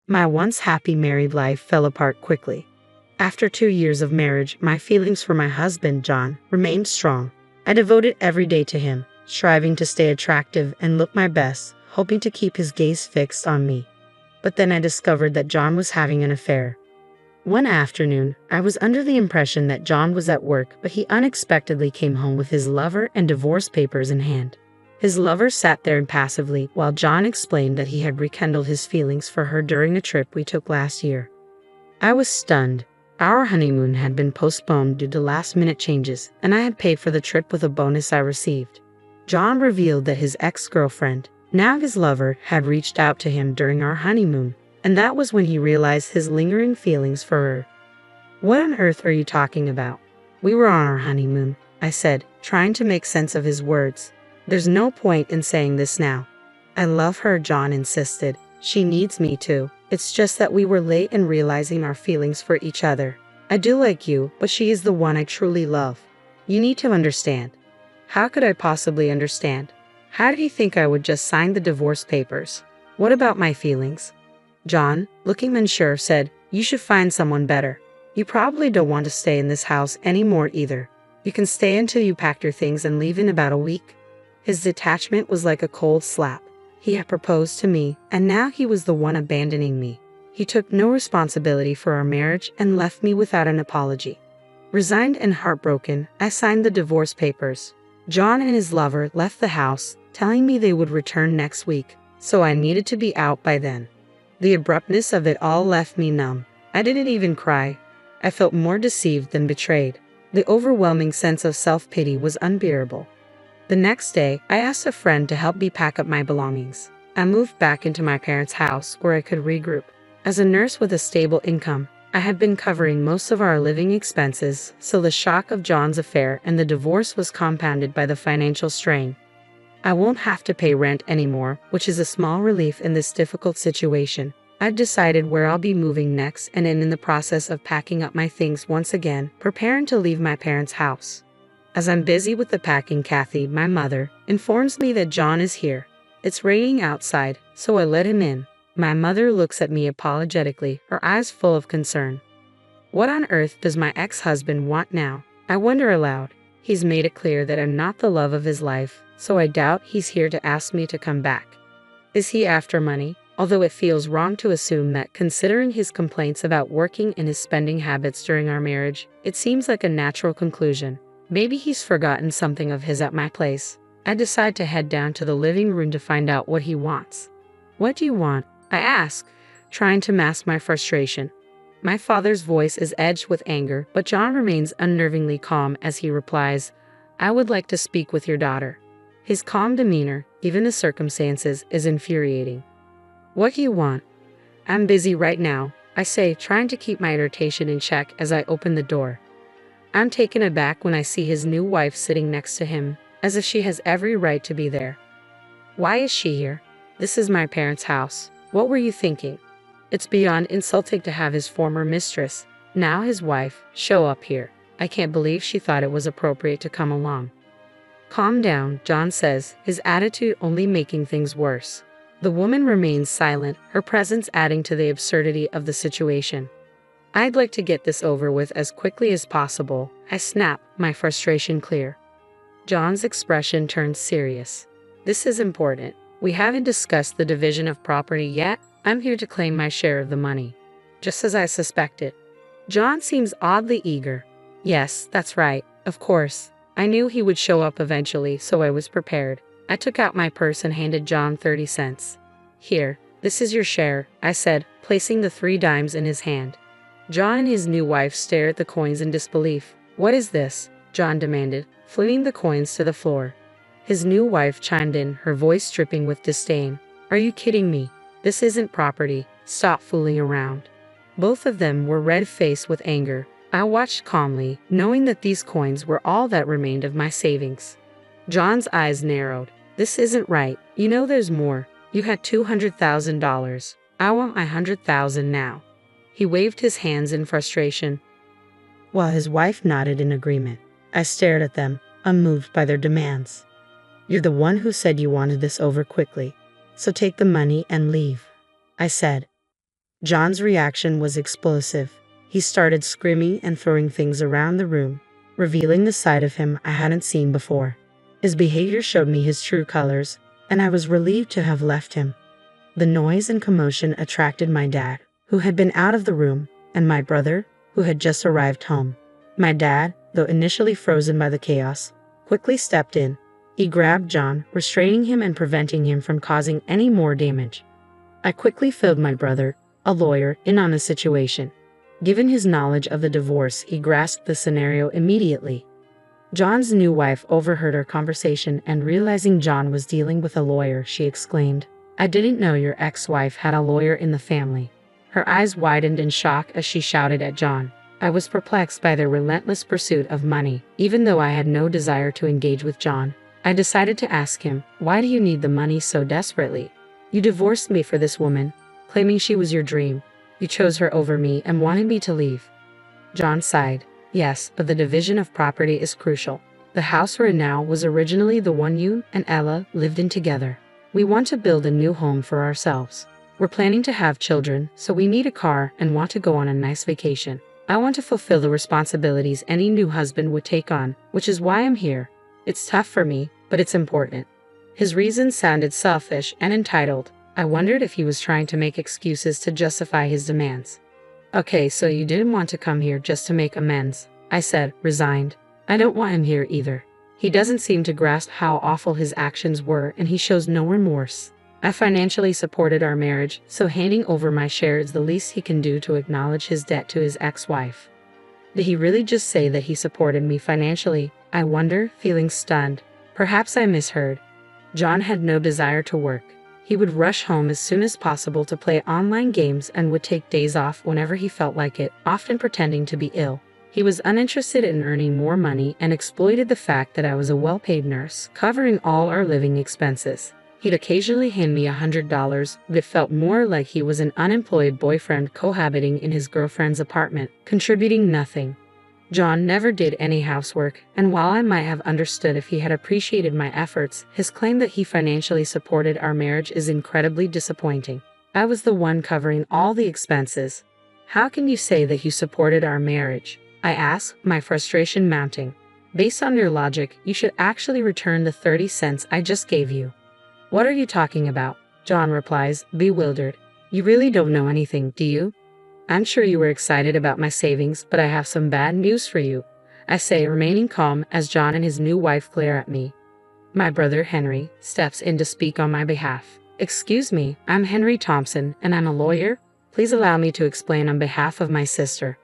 My once happy married life fell apart quickly. After 2 years of marriage, my feelings for my husband, John, remained strong. I devoted every day to him, striving to stay attractive and look my best, hoping to keep his gaze fixed on me. But then I discovered that John was having an affair. One afternoon, I was under the impression that John was at work, but he unexpectedly came home with his lover and divorce papers in hand. His lover sat there impassively while John explained that he had rekindled his feelings for her during a trip we took last year. I was stunned. Our honeymoon had been postponed due to last-minute changes, and I had paid for the trip with a bonus I received. John revealed that his ex-girlfriend, now his lover, had reached out to him during our honeymoon, and that was when he realized his lingering feelings for her. "What on earth are you talking about? We were on our honeymoon," I said, trying to make sense of his words. "There's no point in saying this now." "I love her," John insisted. "She needs me too. It's just that we were late in realizing our feelings for each other. I do like you, but she is the one I truly love. You need to understand." How could I possibly understand? How did he think I would just sign the divorce papers? What about my feelings? John, looking unsure, said, "You should find someone better. You probably don't want to stay in this house anymore either. You can stay until you pack your things and leave in about a week." His detachment was like a cold slap. He had proposed to me, and now he was the one abandoning me. He took no responsibility for our marriage and left me without an apology. Resigned and heartbroken, I signed the divorce papers. John and his lover left the house, telling me they would return next week, so I needed to be out by then. The abruptness of it all left me numb. I didn't even cry. I felt more deceived than betrayed. The overwhelming sense of self-pity was unbearable. The next day, I asked a friend to help me pack up my belongings. I moved back into my parents' house where I could regroup. As a nurse with a stable income, I had been covering most of our living expenses, so the shock of John's affair and the divorce was compounded by the financial strain. I won't have to pay rent anymore, which is a small relief in this difficult situation. I've decided where I'll be moving next and am in the process of packing up my things once again, preparing to leave my parents' house. As I'm busy with the packing, Kathy, my mother, informs me that John is here. It's raining outside, so I let him in. My mother looks at me apologetically, her eyes full of concern. What on earth does my ex-husband want now? I wonder aloud. He's made it clear that I'm not the love of his life, so I doubt he's here to ask me to come back. Is he after money? Although it feels wrong to assume that, considering his complaints about working and his spending habits during our marriage, it seems like a natural conclusion. Maybe he's forgotten something of his at my place. I decide to head down to the living room to find out what he wants. "What do you want?" I ask, trying to mask my frustration. My father's voice is edged with anger, but John remains unnervingly calm as he replies, "I would like to speak with your daughter." His calm demeanor, given the circumstances, is infuriating. "What do you want?" "I'm busy right now," I say, trying to keep my irritation in check as I open the door. I'm taken aback when I see his new wife sitting next to him, as if she has every right to be there. "Why is she here? This is my parents' house. What were you thinking?" It's beyond insulting to have his former mistress, now his wife, show up here. I can't believe she thought it was appropriate to come along. "Calm down," John says, his attitude only making things worse. The woman remains silent, her presence adding to the absurdity of the situation. "I'd like to get this over with as quickly as possible," I snap, my frustration clear. John's expression turns serious. "This is important. We haven't discussed the division of property yet. I'm here to claim my share of the money." Just as I suspected. John seems oddly eager. "Yes, that's right. Of course. I knew he would show up eventually, so I was prepared." I took out my purse and handed John 30 cents. "Here, this is your share," I said, placing the 3 dimes in his hand. John and his new wife stare at the coins in disbelief. "What is this?" John demanded, flinging the coins to the floor. His new wife chimed in, her voice dripping with disdain. "Are you kidding me? This isn't property. Stop fooling around." Both of them were red-faced with anger. I watched calmly, knowing that these coins were all that remained of my savings. John's eyes narrowed. "This isn't right. You know there's more. You had $200,000. I want my $100,000 now." He waved his hands in frustration, while his wife nodded in agreement. I stared at them, unmoved by their demands. "You're the one who said you wanted this over quickly, so take the money and leave," I said. John's reaction was explosive. He started screaming and throwing things around the room, revealing the side of him I hadn't seen before. His behavior showed me his true colors, and I was relieved to have left him. The noise and commotion attracted my dad, who had been out of the room, and my brother, who had just arrived home. My dad, though initially frozen by the chaos, quickly stepped in. He grabbed John, restraining him and preventing him from causing any more damage. I quickly filled my brother, a lawyer, in on the situation. Given his knowledge of the divorce, he grasped the scenario immediately. John's new wife overheard our conversation and realizing John was dealing with a lawyer, she exclaimed, "I didn't know your ex-wife had a lawyer in the family." Her eyes widened in shock as she shouted at John. I was perplexed by their relentless pursuit of money. Even though I had no desire to engage with John, I decided to ask him, "Why do you need the money so desperately? You divorced me for this woman, claiming she was your dream. You chose her over me and wanted me to leave." John sighed. "Yes, but the division of property is crucial. The house we're in now was originally the one you and Ella lived in together. We want to build a new home for ourselves. We're planning to have children, so we need a car and want to go on a nice vacation. I want to fulfill the responsibilities any new husband would take on, which is why I'm here. It's tough for me, but it's important." His reasons sounded selfish and entitled. I wondered if he was trying to make excuses to justify his demands. "Okay, so you didn't want to come here just to make amends," I said, resigned. "I don't want him here either. He doesn't seem to grasp how awful his actions were and he shows no remorse. I financially supported our marriage, so handing over my share is the least he can do to acknowledge his debt to his ex-wife." Did he really just say that he supported me financially? I wonder, feeling stunned. Perhaps I misheard. John had no desire to work. He would rush home as soon as possible to play online games and would take days off whenever he felt like it, often pretending to be ill. He was uninterested in earning more money and exploited the fact that I was a well-paid nurse, covering all our living expenses. He'd occasionally hand me $100, but it felt more like he was an unemployed boyfriend cohabiting in his girlfriend's apartment, contributing nothing. John never did any housework, and while I might have understood if he had appreciated my efforts, his claim that he financially supported our marriage is incredibly disappointing. I was the one covering all the expenses. "How can you say that you supported our marriage?" I asked, my frustration mounting. "Based on your logic, you should actually return the 30 cents I just gave you." "What are you talking about?" John replies, bewildered. "You really don't know anything, do you?" "I'm sure you were excited about my savings, but I have some bad news for you," I say, remaining calm as John and his new wife glare at me. My brother Henry steps in to speak on my behalf. "Excuse me, I'm Henry Thompson, and I'm a lawyer. Please allow me to explain on behalf of my sister."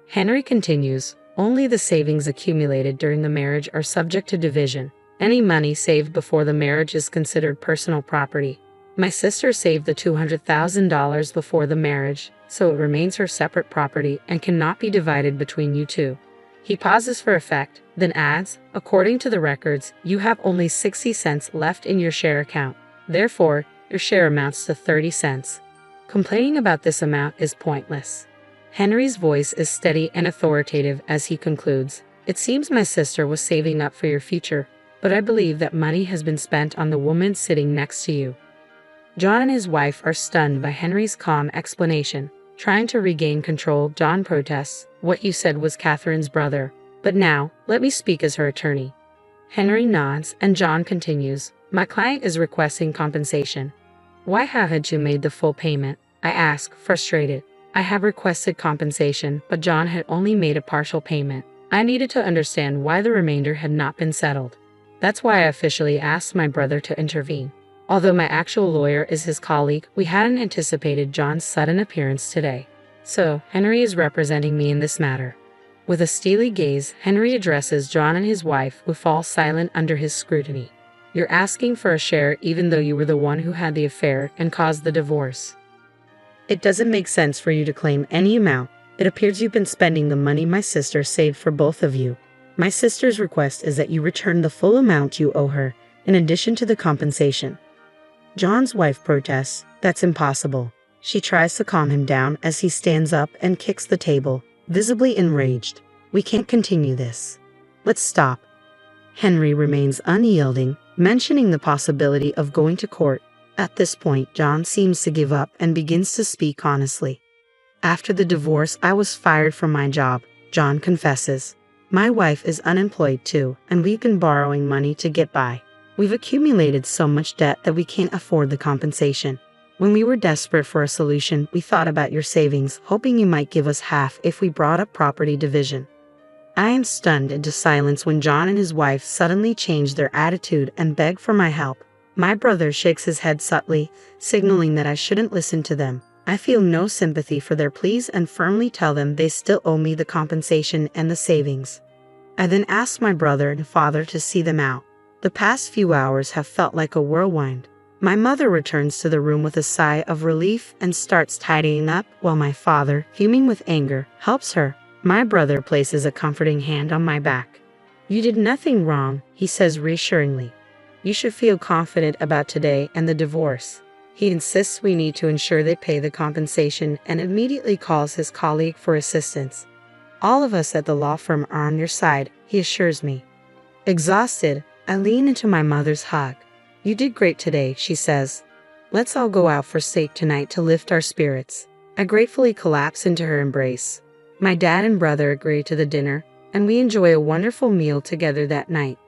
Henry continues, "Only the savings accumulated during the marriage are subject to division. Any money saved before the marriage is considered personal property. My sister saved the $200,000 before the marriage, so it remains her separate property and cannot be divided between you two." He pauses for effect, then adds, "According to the records, you have only 60 cents left in your share account. Therefore, your share amounts to 30 cents. Complaining about this amount is pointless." Henry's voice is steady and authoritative as he concludes, "It seems my sister was saving up for your future, but I believe that money has been spent on the woman sitting next to you." John and his wife are stunned by Henry's calm explanation. Trying to regain control, John protests, "What you said was Catherine's brother. But now, let me speak as her attorney." Henry nods, and John continues, "My client is requesting compensation." "Why haven't you made the full payment?" I ask, frustrated. I have requested compensation, but John had only made a partial payment. I needed to understand why the remainder had not been settled. That's why I officially asked my brother to intervene. Although my actual lawyer is his colleague, we hadn't anticipated John's sudden appearance today. "So, Henry is representing me in this matter." With a steely gaze, Henry addresses John and his wife, who fall silent under his scrutiny. "You're asking for a share even though you were the one who had the affair and caused the divorce. It doesn't make sense for you to claim any amount. It appears you've been spending the money my sister saved for both of you. My sister's request is that you return the full amount you owe her, in addition to the compensation." John's wife protests, "That's impossible." She tries to calm him down as he stands up and kicks the table, visibly enraged. "We can't continue this. Let's stop." Henry remains unyielding, mentioning the possibility of going to court. At this point, John seems to give up and begins to speak honestly. After the divorce, I was fired from my job, John confesses. My wife is unemployed too, and we've been borrowing money to get by. We've accumulated so much debt that we can't afford the compensation. When we were desperate for a solution, we thought about your savings, hoping you might give us half if we brought up property division. I am stunned into silence when John and his wife suddenly change their attitude and beg for my help. My brother shakes his head subtly, signaling that I shouldn't listen to them. I feel no sympathy for their pleas and firmly tell them they still owe me the compensation and the savings. I then ask my brother and father to see them out. The past few hours have felt like a whirlwind. My mother returns to the room with a sigh of relief and starts tidying up, while my father, fuming with anger, helps her. My brother places a comforting hand on my back. "You did nothing wrong," he says reassuringly. "You should feel confident about today and the divorce." He insists we need to ensure they pay the compensation and immediately calls his colleague for assistance. "All of us at the law firm are on your side," he assures me. Exhausted, I lean into my mother's hug. "You did great today," she says. "Let's all go out for steak tonight to lift our spirits." I gratefully collapse into her embrace. My dad and brother agree to the dinner, and we enjoy a wonderful meal together that night.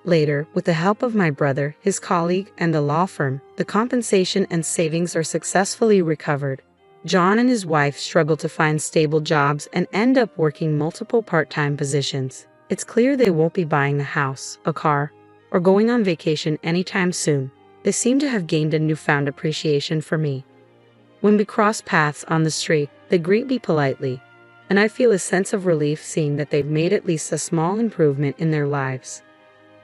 Later, with the help of my brother, his colleague, and the law firm, the compensation and savings are successfully recovered. John and his wife struggle to find stable jobs and end up working multiple part-time positions. It's clear they won't be buying a house, a car, or going on vacation anytime soon. They seem to have gained a newfound appreciation for me. When we cross paths on the street, they greet me politely, and I feel a sense of relief seeing that they've made at least a small improvement in their lives.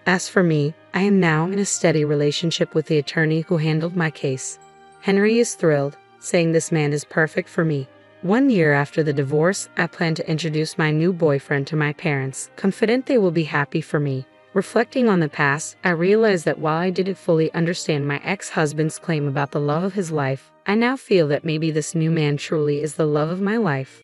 As for me, I am now in a steady relationship with the attorney who handled my case. Henry is thrilled, saying this man is perfect for me. 1 year after the divorce, I plan to introduce my new boyfriend to my parents, confident they will be happy for me. Reflecting on the past, I realize that while I didn't fully understand my ex-husband's claim about the love of his life, I now feel that maybe this new man truly is the love of my life.